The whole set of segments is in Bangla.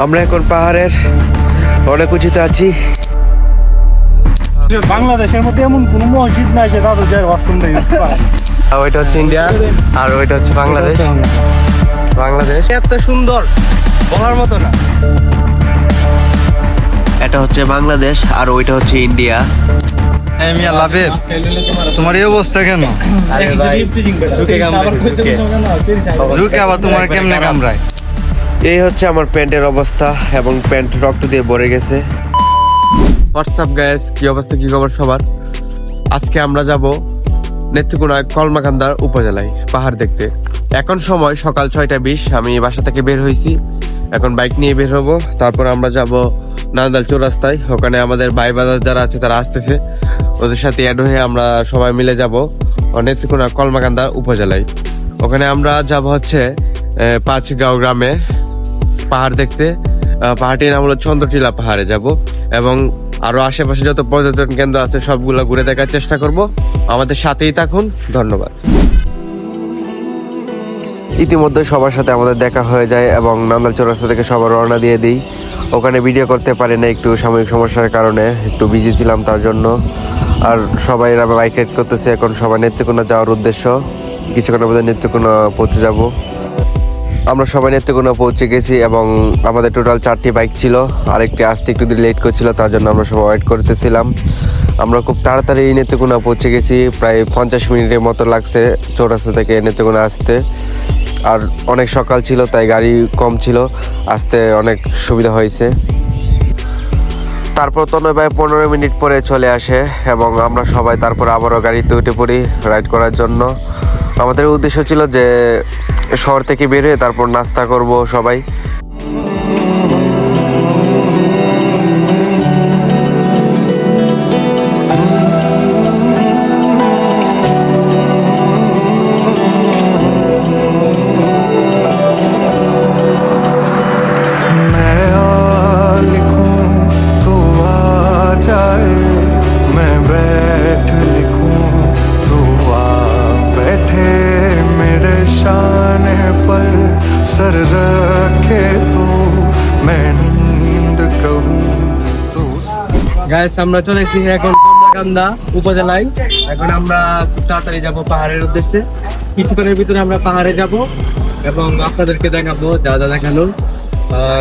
আমরা এখন পাহাড়ের অনেক উঁচুতে আছি। বাংলাদেশের মধ্যে এমন কোন মসজিদ নাই যে তাদের যায় ওয়াশরুমটা ইউজ করে। ওইটা হচ্ছে ইন্ডিয়া আর ওইটা হচ্ছে বাংলাদেশ। বাংলাদেশ এত সুন্দর বলার মতো না। এটা হচ্ছে বাংলাদেশ আর ওইটা হচ্ছে ইন্ডিয়া। তোমার এই অবস্থা কেন? তোমার কেমনে কামড়ায়? এই হচ্ছে আমার প্যান্টের অবস্থা এবং প্যান্ট রক্ত দিয়ে ভরে গেছে। হোয়াটসঅ্যাপ গাইস, কি অবস্থা, কি খবর সবার? আজকে আমরা যাব নেত্রকোনা কলমাকান্দার উপজেলায় পাহাড় দেখতে। এখন সময় সকাল 6:20। আমি বাসা থেকে বের হয়েছি, এখন বাইক নিয়ে বের হবো। তারপর আমরা যাব নান্দাল চৌরাস্তায়। ওখানে আমাদের ভাই বাজার যারা আছে তারা আসতেছে, ওদের সাথে অ্যাড হয়ে আমরা সবাই মিলে যাব নেত্রকোনা কলমাকান্দা উপজেলায়। ওখানে আমরা যাব হচ্ছে পাঁচগাঁও গ্রামে পাহাড় দেখতে। পাহাড়টির নাম হলো চন্দ্রটিলা পাহাড়ে যাব এবং আরো আশেপাশে যত পর্যটন কেন্দ্র আছে সবগুলো ঘুরে দেখার চেষ্টা করব। আমাদের সাথেই থাকুন, ধন্যবাদ। ইতিমধ্যে সবার সাথে আমাদের দেখা হয়ে যায় এবং নান্দাল চৌরাস্তা থেকে সবার রওনা দিয়ে দিই। ওখানে ভিডিও করতে পারি না, একটু সাময়িক সমস্যার কারণে একটু বিজি ছিলাম তার জন্য। আর সবাই বাইক রাইড করতেছে, এখন সবাই নেত্রকোনা যাওয়ার উদ্দেশ্য। কিছুক্ষণের মধ্যে নেত্রকোনা পৌঁছে যাব। আমরা সবাই নেত্রকোনা পৌঁছে গেছি এবং আমাদের টোটাল 4টি বাইক ছিল। আরেকটি আসতে একটু লেট করছিল, তার জন্য আমরা সবাই ওয়েট করতেছিলাম। আমরা খুব তাড়াতাড়ি নেত্রকোনা পৌঁছে গেছি, প্রায় 50 মিনিটের মতো লাগছে চৌরাস্তা থেকে নেত্রকোনা আসতে। আর অনেক সকাল ছিল তাই গাড়ি কম ছিল, আসতে অনেক সুবিধা হয়েছে। তারপর তনয় ভাই 15 মিনিট পরে চলে আসে এবং আমরা সবাই তারপর আবারও গাড়িতে উঠে পড়ি রাইড করার জন্য। আমাদের উদ্দেশ্য ছিল যে শহর থেকে বের হয়ে তারপর নাস্তা করব সবাই। গাইস, আমরা চলে এসেছি এখন কলমাকান্দা উপজেলায়। এখন আমরা খুব তাড়াতাড়ি যাবো পাহাড়ের উদ্দেশ্যে। কিছুক্ষণের ভিতরে আমরা পাহাড়ে যাব এবং আপনাদেরকে দেখাবো যা যা দেখানোর।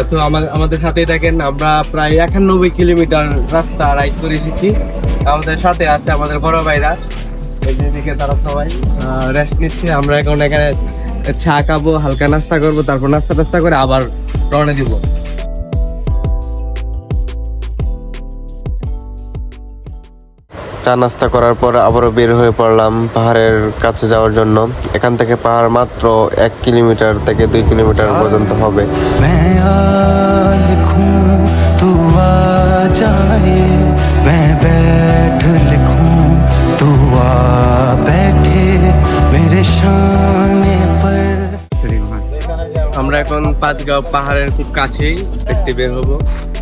তো আমাদের সাথেই দেখেন, আমরা প্রায় 91 কিলোমিটার রাস্তা রাইড করে এসেছি। আমাদের সাথে আছে আমাদের বড় ভাইরা, এদিকে তারা সবাই রেস্ট নিচ্ছে। আমরা এখন এখানে চা খাবো, হালকা নাস্তা করবো, তারপর নাস্তা টাস্তা করে আবার রওনা দিব। চা নাস্তা করার পর আবারও বের হয়ে পড়লাম পাহাড়ের কাছে যাওয়ার জন্য। এখান থেকে পাহাড় মাত্র 1 কিলোমিটার থেকে 2 কিলোমিটার পর্যন্ত হবে। আমরা এখন পাঁচগাঁও পাহাড়ের খুব কাছেই দেখতে বের হবো।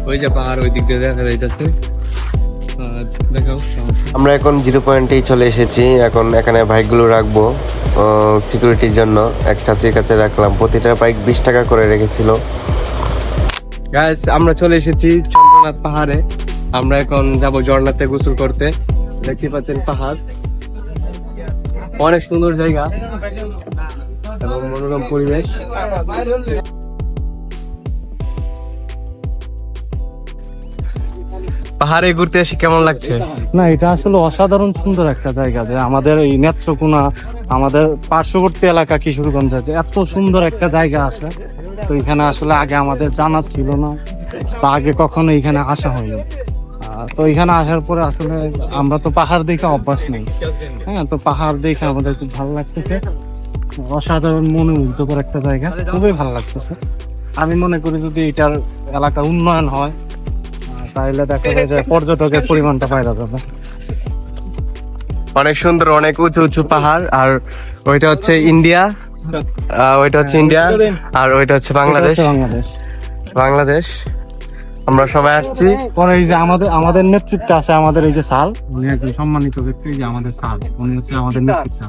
ওই যে পাহাড়, ওই দিক দিয়ে দেখা যাইতেছে। আমরা এখন 0 পয়েন্টেই চলে এসেছি। এখন এখানে বাইকগুলো রাখবো সিকিউরিটির জন্য। এক চাচির কাছে রাখলাম, প্রতিটা বাইক 20 টাকা করে রেখেছিল। গাইস, আমরা চলে এসেছি চন্দ্রনাথ পাহাড়ে। আমরা এখন যাব ঝর্ণাতে গোসল করতে। দেখতে পাচ্ছেন পাহাড়, অনেক সুন্দর জায়গা এবং মনোরম পরিবেশ। পাহাড়ে ঘুরতে এসে কেমন লাগছে? না, এটা আসলে অসাধারণ সুন্দর একটা জায়গা। যে আমাদের এই নেত্রকোনা, আমাদের পার্শ্ববর্তী এলাকা কিশোরগঞ্জ, এত সুন্দর একটা জায়গা আছে। তো এখানে আসলে আগে আমাদের জানা ছিল না বা আগে কখনো এখানে আসা হয়নি। তো এখানে আসার পরে আসলে আমরা তো পাহাড় দেখে অভ্যাস নেই। হ্যাঁ, তো পাহাড় দেখে আমাদের খুব ভালো লাগতেছে। অসাধারণ মনে মুগ্ধকর একটা জায়গা, খুবই ভালো লাগতেছে। আমি মনে করি যদি এটার এলাকার উন্নয়ন হয় তাহলে দেখা যায় যে পর্যটকের পরিমাণটা পাওয়া যাবে। অনেক সুন্দর, অনেক উঁচু উঁচু পাহাড়। আর ওইটা হচ্ছে ইন্ডিয়া, ওইটা হচ্ছে ইন্ডিয়া আর ওইটা হচ্ছে বাংলাদেশ। বাংলাদেশ আমরা সবাই আসছি। এই যে আমাদের নেতৃত্বে আছে আমাদের এই যে স্যার, উনি একজন সম্মানিত ব্যক্তি। যে আমাদের স্যার, উনি হচ্ছে আমাদের নেতৃত্ব।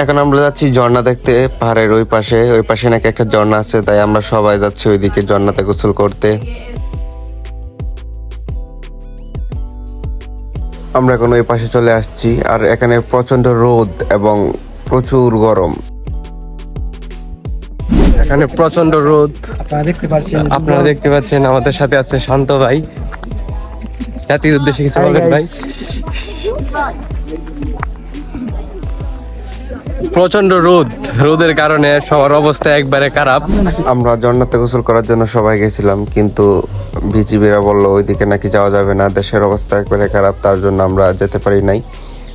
এখন আমরা যাচ্ছি ঝর্ণা দেখতে পাহাড়ের ওই পাশে নাকি একটা ঝর্ণা আছে, তাই আমরা সবাই যাচ্ছি ওইদিকে ঝর্ণাতে গোসল করতে। আমরা এখন ওই পাশে চলে আসছি, আর এখানে প্রচন্ড রোদ এবং প্রচুর গরম। এখানে প্রচন্ড রোদ আপনারা দেখতে পাচ্ছেন। আমাদের সাথে আছে শান্ত ভাই। জাতির উদ্দেশ্যে কিছু বলেন ভাই। প্রচন্ড রোদের কারণে সবার অবস্থা একবারে খারাপ। আমরা ঝর্ণাতে গোসল করার জন্য সবাই গেছিলাম, কিন্তু বিজিবিরা বললো ওইদিকে নাকি যাওয়া যাবে না, দেশের অবস্থা একবারে খারাপ, তার জন্য আমরা যেতে পারি নাই।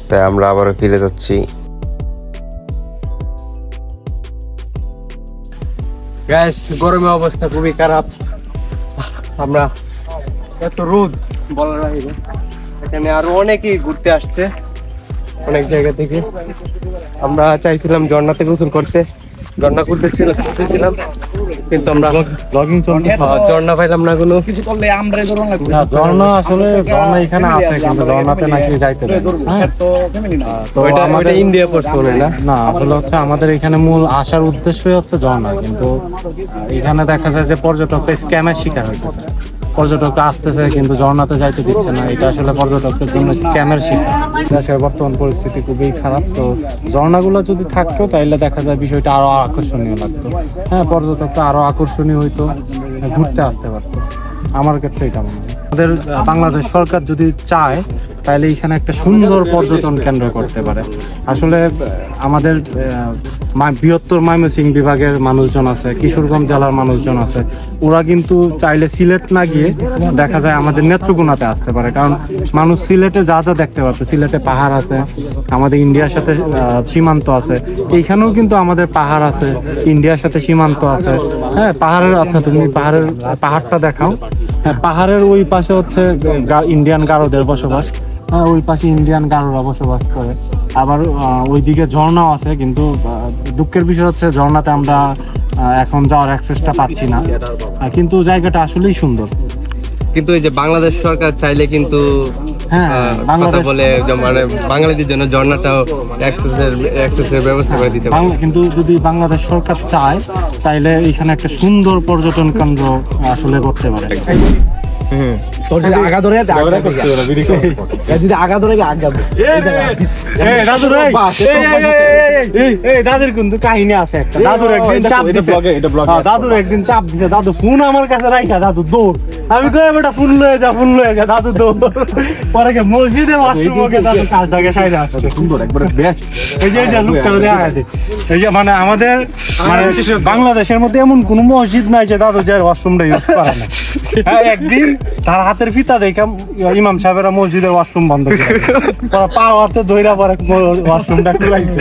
তাই আমরা আবারও ফিরে যাচ্ছি। গ্যাস গরমের অবস্থা খুবই খারাপ। আমরা এত রোদ বলার বাইরে। এখানে আরো অনেকেই ঘুরতে আসছে অনেক জায়গা থেকে। আমরা চাইছিলাম ঝর্ণাতে গোসল করতে, ঝর্ণা করতেছিলাম, কিন্তু আমরা ব্লগিং চলতে ঝর্ণা পাইলাম না কোনো কিছু। করলে আমরা ঝর্ণা আসলে ঝর্ণা এখানে আছে, কিন্তু ঝর্ণাতে নাকি যাইতে তো এটা ইন্ডিয়া পড়ছে না। না আসলে হচ্ছে আমাদের এখানে মূল আসার উদ্দেশ্যই হচ্ছে ঝর্ণা, কিন্তু এখানে দেখা যায় যে পর্যটকরা স্ক্যামের শিকার হইতেছে। পর্যটকরা আসতেছে কিন্তু ঝর্ণাতে যাইতে দিচ্ছে না, এটা আসলে পর্যটকদের জন্য স্ক্যামের শিকার। দেশের বর্তমান পরিস্থিতি খুবই খারাপ। তো ঝর্ণাগুলো যদি থাকতো তাহলে দেখা যায় বিষয়টা আরো আকর্ষণীয় লাগতো। হ্যাঁ, পর্যটকরা আরো আকর্ষণীয় হইতো, ঘুরতে আসতে পারতো। আমার ক্ষেত্রে এটা মনে হয় আমাদের বাংলাদেশ সরকার যদি চায় তাহলে এখানে একটা সুন্দর পর্যটন কেন্দ্র করতে পারে। আসলে আমাদের বৃহত্তর ময়মনসিংহ বিভাগের মানুষজন আছে, কিশোরগঞ্জ জেলার মানুষজন আছে, ওরা কিন্তু চাইলে সিলেট না গিয়ে দেখা যায় আমাদের নেত্রকোনাতে আসতে পারে। কারণ মানুষ সিলেটে যা যা দেখতে পাচ্ছে, সিলেটে পাহাড় আছে, আমাদের ইন্ডিয়ার সাথে সীমান্ত আছে, এইখানেও কিন্তু আমাদের পাহাড় আছে, ইন্ডিয়ার সাথে সীমান্ত আছে। হ্যাঁ, পাহাড়ের আচ্ছা তুমি পাহাড়টা দেখাও। হ্যাঁ, পাহাড়ের ওই পাশে হচ্ছে ইন্ডিয়ান গারোদের বসবাস। হ্যাঁ, ওই পাশে ইন্ডিয়ান গারোরা বসবাস করে। আবার ওইদিকে ঝর্ণাও আছে, কিন্তু দুঃখের বিষয় হচ্ছে ঝর্ণাতে আমরা এখন যাওয়ার অ্যাক্সেসটা পাচ্ছি না, কিন্তু জায়গাটা আসলেই সুন্দর। কিন্তু এই যে বাংলাদেশ সরকার চাইলে কিন্তু বাংলাদেশ বলে মানে বাঙালিদের জন্য ঝর্ণাটাও অ্যাক্সেসের ব্যবস্থা করে দিতে পারে। কিন্তু যদি বাংলাদেশ সরকার চায় তাইলে এখানে একটা সুন্দর পর্যটন কেন্দ্র আসলে করতে পারে। দাদুর কিন্তু কাহিনী আছে একটা। দাদুর একদিন চাপ দিছে, দাদু ফোন আমার কাছে রাখা, দাদু দৌড়। আমি কই বেটা ফোন লয়ে যা, দাদু দৌড়। পরে মসজিদে দাদু কাজটাকে সাইডে আসছে। সুন্দর একবারে বেস্ট। এই যে লোকটা এই যে মানে আমাদের মানে বাংলাদেশের মধ্যে এমন কোন মসজিদ নাই যে দাদু যে ওয়াশরুমটা ইউজ করে না। একদিন তার হাতের ফিতা দেখে ইমাম সাহেবেরা মসজিদের ওয়াশরুম বন্ধ করে পা হাতে ধইরা পরে ওয়াশরুমটা খুলাইছে।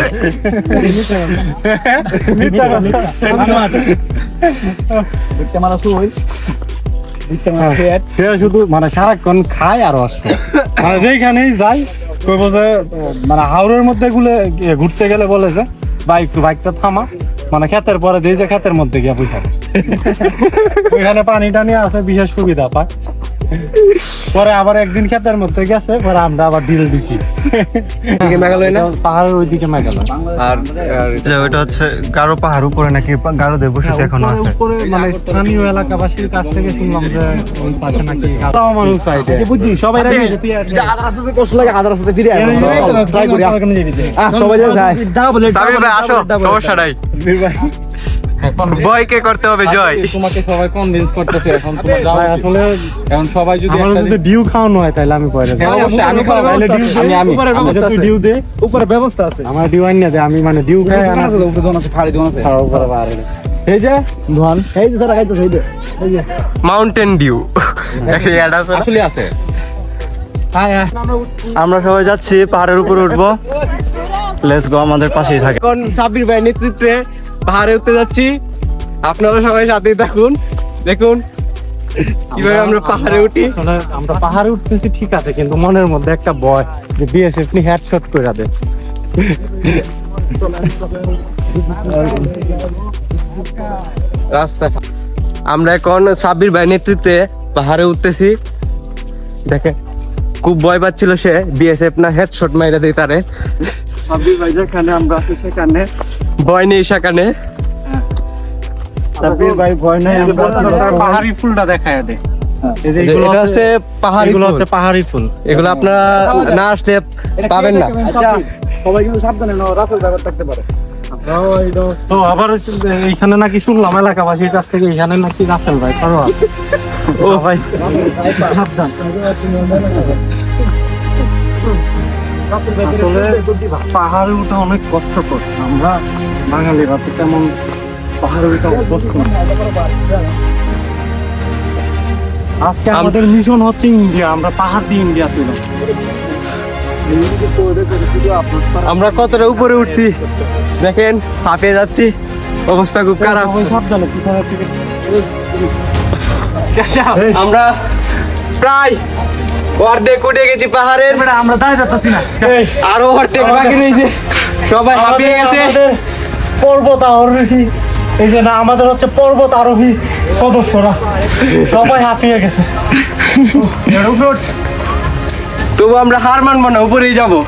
সে শুধু মানে সারাক্ষণ খায় আর আসে, মানে যেখানেই যাই কই বলছে মানে হাওড়ের মধ্যে ঘুরতে গেলে বলে যে বাইকটা থামা, মানে ক্ষেতের পরে দিয়ে যে ক্ষেতের মধ্যে গিয়া পয়সা ওইখানে পানি টানি আছে, বিশেষ সুবিধা পায়। পরে আবার একদিন ক্ষেতের মধ্যে গেছে, পরে আমরা আবার ডিল দিছি মেঘালয় না, পাহাড়ের ওইদিকে মেঘালয়। আর ওইটা হচ্ছে গারো পাহাড় উপরে নাকি গারোদের বসতি এখনো আছে। উপরে মানে স্থানীয় এলাকাবাসীর কাছ থেকে শুনলাম যে ওই পাশে নাকি মানুষ চাইছে, বুঝছি সবাই আদার রাস্তাতে কষ্ট লাগে, আদার রাস্তাতে ফিরে ট্রাই করি সবাই যায়। সাবির ভাই আসো, সমস্যা নাই, ভয়কে করতে হবে জয়। তোমাকে সবাই কনভিন্স করতেছে এখন, তোমার যাও আসলে এখন সবাই যদি আমরা যদি ডিউ খাওয়ানো হয় তাহলে আমি কইরা অবশ্যই আমি উপরে ব্যবস্থা আছে, ডিউ দে উপরে ব্যবস্থা আছে, আমার ডিউ আইনা দে, আমি মানে ডিউ খাই না আছে, উপরে দোন আছে, ফাড়ি দোন আছে, উপরে বাইরে এই যে ধোন এই যে স্যার গাইতেছে, এই যে মাউন্টেন ডিউ একটা অ্যাড আছে, আসলে আছে। আমরা সবাই যাচ্ছি পাহাড়ের উপরে উঠবো, লেটস গো, আমাদের পাশেই থাকে। এখন সাবির ভাইয়ের নেতৃত্বে পাহাড়ে উঠতে যাচ্ছি, আপনারা সবাই সাথেই থাকুন, দেখুন কিভাবে আমরা পাহাড়ে উঠি। আমরা পাহাড়ে উঠতেছি ঠিক আছে, কিন্তু মনের মধ্যে একটা ভয় যে বিএসএফ নি হেডশট করে দেয়। রাস্তা আমরা এখন সাবির ভাইয়ের নেতৃত্বে পাহাড়ে উঠতেছি, দেখেন খুব ভয় পাচ্ছিল সে, বিএসএফ না হেডশট মাইরা দেয় তারে। সাব্বির ভাই যেখানে আমরা আছি সেখানে ভয় নেই সেখানে। সাব্বির ভাই ভয় নাই, আমরা পাহাড়ি ফুলটা দেখায় দে। এই যে এগুলো এটা হচ্ছে পাহাড়ি, এগুলো ফুল। হচ্ছে পাহাড়ি ফুল। এগুলো আপনারা না আসলে পাবেন না। সবাই কিন্তু সাবধানে নাও, রাসেল ব্যাপার থাকতে পারে। তো আবার এইখানে নাকি শুনলাম এলাকাবাসীর কাছ থেকে এখানে নাকি রাসেল ভাই কারো আছে। ও ভাই সাবধান। আসলে পাহাড়ে উঠা অনেক কষ্টকর, আমরা বাঙালিরা তো তেমন পাহাড়ে উঠা অভ্যস্ত না। আজকে আমাদের মিশন হচ্ছে ইন্ডিয়া, আমরা পাহাড় দিয়ে ইন্ডিয়া ছিল। আমরা কতটা উপরে উঠছি দেখেন, হাঁপিয়ে যাচ্ছি, অবস্থা খুব খারাপ। সাবধানে পিছনে থেকে আমরা প্রায় অর্ধেক উঠে গেছি পাহাড়ের, আমরা দাঁড়িয়ে যাচ্ছি না। আরো অর্ধেক বাকি রয়েছে, সবাই হাঁপিয়ে গেছে। পর্বত আরোহী, এই যে না আমাদের হচ্ছে পর্বত আরোহী সদস্যরা সবাই হাঁপিয়ে গেছে। তবু আমরা হার মানবো না, উপরেই যাবো।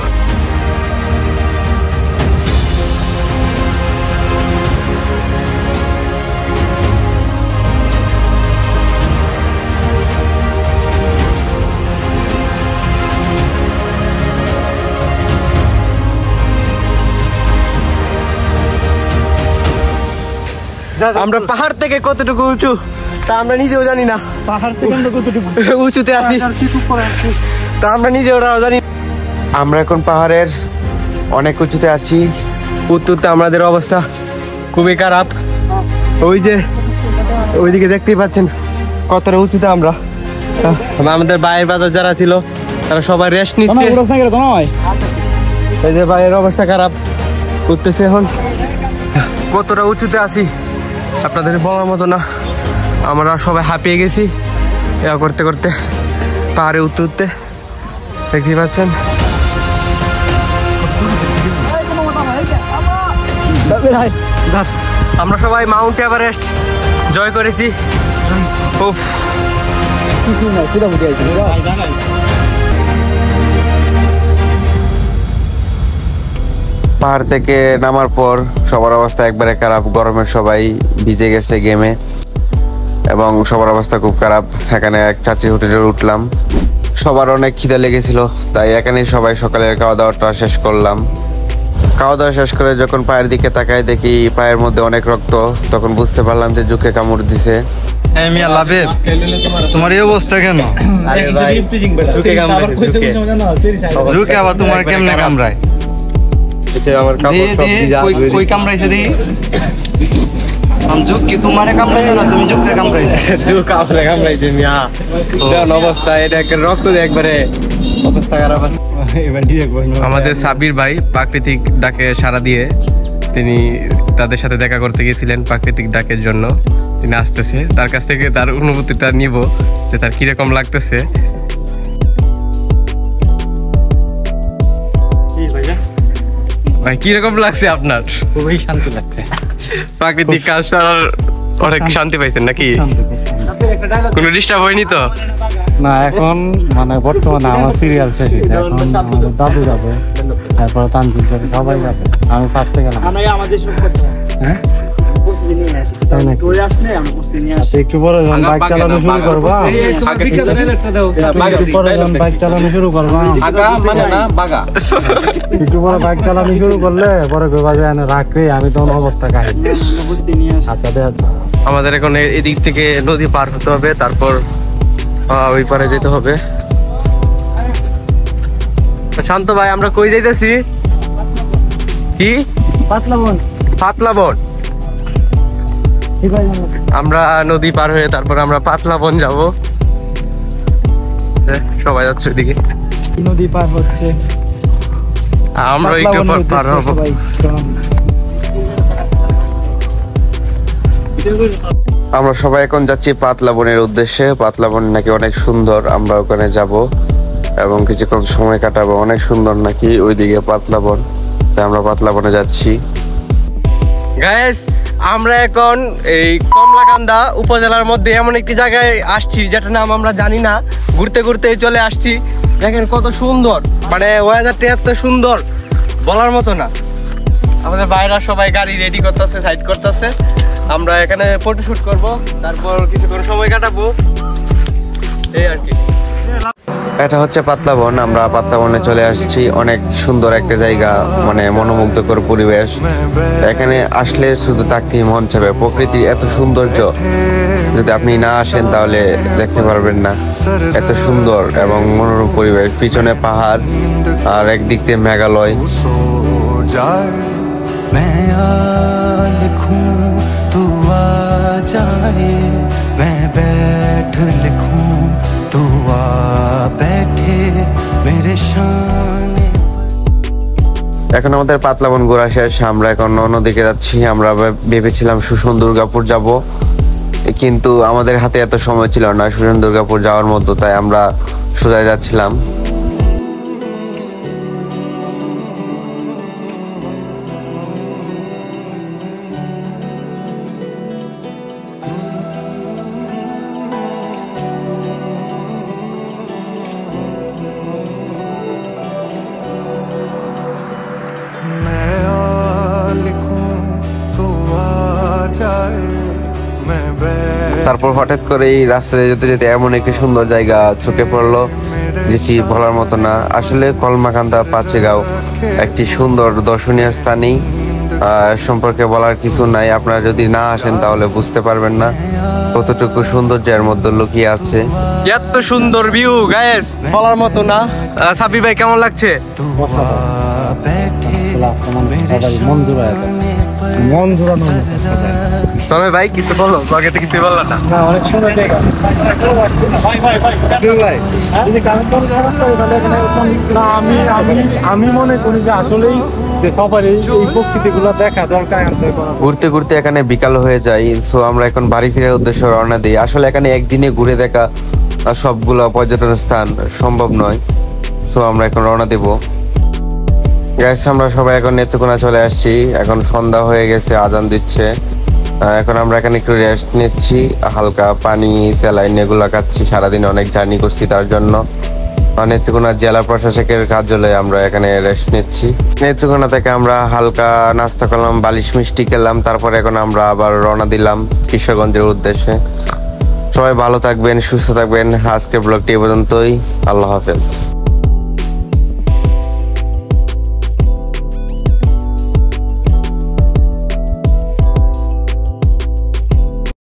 আমরা পাহাড় থেকে কতটুকু উঁচু তা আমরা নিজেও জানি না। পাহাড় থেকে আমরা কতটুকু উঁচুতে আছি তা আমরা নিজেও জানি। আমরা এখন পাহাড়ের অনেক উঁচুতে আছি, উত্তরতে আমাদের অবস্থা খুবই খারাপ। ওই যে ওইদিকে দেখতেই পাচ্ছেন কতটা উঁচুতে আমরা। আমাদের বাইরের বাজার যারা ছিল তারা সবাই রেস্ট নিচ্ছে। এই যে বাইরের অবস্থা খারাপ, উঠতেছে এখন। কতটা উঁচুতে আছি আপনাদের বলার মতো না। আমরা সবাই হাঁপিয়ে গেছি এ করতে করতে, পাহাড়ে উঠতে উঠতে। দেখতেই পাচ্ছেন আমরা সবাই মাউন্ট এভারেস্ট জয় করেছি। উফ, পাহাড় থেকে নামার পর সবার অবস্থা একবারে খারাপ, গরমে সবাই ভিজে গেছে গেমে এবং সবার অবস্থা খুব খারাপ। এখানে এক চাচির হোটেলে উঠলাম, সবার অনেক খিদে লেগেছিল, তাই এখানেই সবাই সকালের খাওয়া দাওয়াটা শেষ করলাম। খাওয়া দাওয়া শেষ করে যখন পায়ের দিকে তাকাই দেখি পায়ের মধ্যে অনেক রক্ত, তখন বুঝতে পারলাম যে জুকে কামড় দিছে। তোমার এই অবস্থা কেন? জুকে আবার তোমার কেমনে কামড়ায়? কই কামড়াইছে দি? জুক কি তোমারে কামড়াইছে না তুমি জুককে কামড়াইছে? জুক আপনি কামড়াইছে মিয়া। অবস্থা এটা রক্ত দিয়ে একবারে অবস্থা খারাপ। আমাদের সাব্বির ভাই প্রাকৃতিক ডাকে সাড়া দিয়ে তিনি তাদের সাথে দেখা করতে গিয়েছিলেন প্রাকৃতিক ডাকের জন্য। তিনি আসতেছে, তার কাছ থেকে তার অনুভূতিটা নিব যে তার কিরকম লাগতেছে। ভাই কিরকম লাগছে আপনার? খুবই শান্তি লাগছে। প্রাকৃতিক কাজ করার অনেক শান্তি পাইছেন নাকি? কোনো ডিস্টার্ব হয়নি তো? না, এখন মানে বর্তমানে আমার সিরিয়াল শেষ হয়েছে, এখন আমাদের দাদু যাবে, তারপর তানজিৎ যাবে, সবাই যাবে। আমি ফার্স্টে গেলাম। হ্যাঁ তাই নাকি? আচ্ছা, একটু পরে যখন বাইক চালানো শুরু করবা, একটু পরে যখন বাইক চালানো শুরু করবা, একটু পরে বাইক চালানো শুরু করলে পরে কইবা যে রাখ রে, আমি তখন অবস্থা কাহিনী। আচ্ছা দেখ, আমাদের এখন এদিক থেকে নদী পার হতে হবে, তারপর ওই পারে যেতে হবে। শান্ত ভাই, আমরা কই যাইতেছি? কি? পাতলা বন। আমরা নদী পার হয়ে তারপর আমরা পাতলা বন যাবো। সবাই যাচ্ছে ওইদিকে, নদী পার হচ্ছে, আমরা একটু পর পার হবো। আমরা সবাই এখন যাচ্ছি পাতলা বনের উদ্দেশ্যে। পাতলা বন নাকি অনেক সুন্দর, আমরা ওখানে যাব এবং কিছুক্ষণ সময় কাটাবো। অনেক সুন্দর নাকি ওইদিকে পাতলা বন, তাই আমরা পাতলা বনে যাচ্ছি। গাইস, আমরা এখন এই কমলাকান্দা উপজেলার মধ্যে এমন একটি জায়গায় আসছি যেটার নাম আমরা জানি না, ঘুরতে ঘুরতে চলে আসছি। দেখেন কত সুন্দর, মানে ওয়েদারটা এত সুন্দর বলার মতো না। আমাদের বাইরা সবাই গাড়ি রেডি করতেছে, সাইড করতেছে, আমরা এখানে ফটোশুট করব, তারপর কিছুক্ষণ সময় কাটাবো, এই আর কি। এটা হচ্ছে পাতলা বন। আমরা পাতলা বনে চলে আসছি। অনেক সুন্দর একটা জায়গা, মানে মনোমুগ্ধকর পরিবেশ। এখানে আসলে শুধু তাকতেই মন চাবে। প্রকৃতি এত সৌন্দর্য, যদি আপনি না আসেন তাহলে দেখতে পারবেন না। এত সুন্দর এবং মনোরম পরিবেশ। পিছনে পাহাড় আর একদিক দিয়ে মেঘালয়। এখন আমাদের পাতলা বন ঘোরা শেষ। আমরা এখন অন্যদিকে যাচ্ছি। আমরা ভেবেছিলাম সুশন দুর্গাপুর যাব, কিন্তু আমাদের হাতে এত সময় ছিল না সুশন দুর্গাপুর যাওয়ার মতো, তাই আমরা সোজা যাচ্ছিলাম। তারপর হঠাৎ করে এই রাস্তায় যেতে যেতে এমন একটি সুন্দর জায়গা চোখে পড়লো, যেটি বলার মতো না। আসলে কলমাকান্দা পাঁচেগাঁও একটি সুন্দর দর্শনীয় স্থানই, সম্পর্কে বলার কিছু নাই। আপনারা যদি না আসেন তাহলে বুঝতে পারবেন না কতটুকু সৌন্দর্যের মধ্যে লুকিয়ে আছে। এত সুন্দর ভিউ গাইস, বলার মতো না। সাব্বির ভাই কেমন লাগছে? মন জোড়ানো তবে ভাই কিছু বলো, আগে তো কিছু বললো না। অনেক সুন্দর জায়গা। আমি মনে করি যে আসলেই যে সবার এই প্রকৃতিগুলো দেখা দরকার। ঘুরতে ঘুরতে এখানে বিকাল হয়ে যায়। সো আমরা এখন বাড়ি ফেরার উদ্দেশ্যে রওনা দিই। আসলে এখানে একদিনে ঘুরে দেখা সবগুলো পর্যটন স্থান সম্ভব নয়। সো আমরা এখন রওনা দেব। গাইস, আমরা সবাই এখন নেত্রকোনা চলে আসছি। এখন সন্ধ্যা হয়ে গেছে, আজান দিচ্ছে। এখন আমরা এখানে একটু রেস্ট নিচ্ছি, হালকা পানি, স্যালাইন এগুলো খাচ্ছি। সারাদিন অনেক জার্নি করছি, তার জন্য নেত্রকোনা জেলা প্রশাসকের কার্যালয়ে আমরা এখানে রেস্ট নিচ্ছি। নেত্রকোনা থেকে আমরা হালকা নাস্তা করলাম, বালিশ মিষ্টি খেলাম। তারপরে এখন আমরা আবার রওনা দিলাম কিশোরগঞ্জের উদ্দেশ্যে। সবাই ভালো থাকবেন, সুস্থ থাকবেন। আজকের ব্লগটি এ পর্যন্তই। আল্লাহ হাফেজ।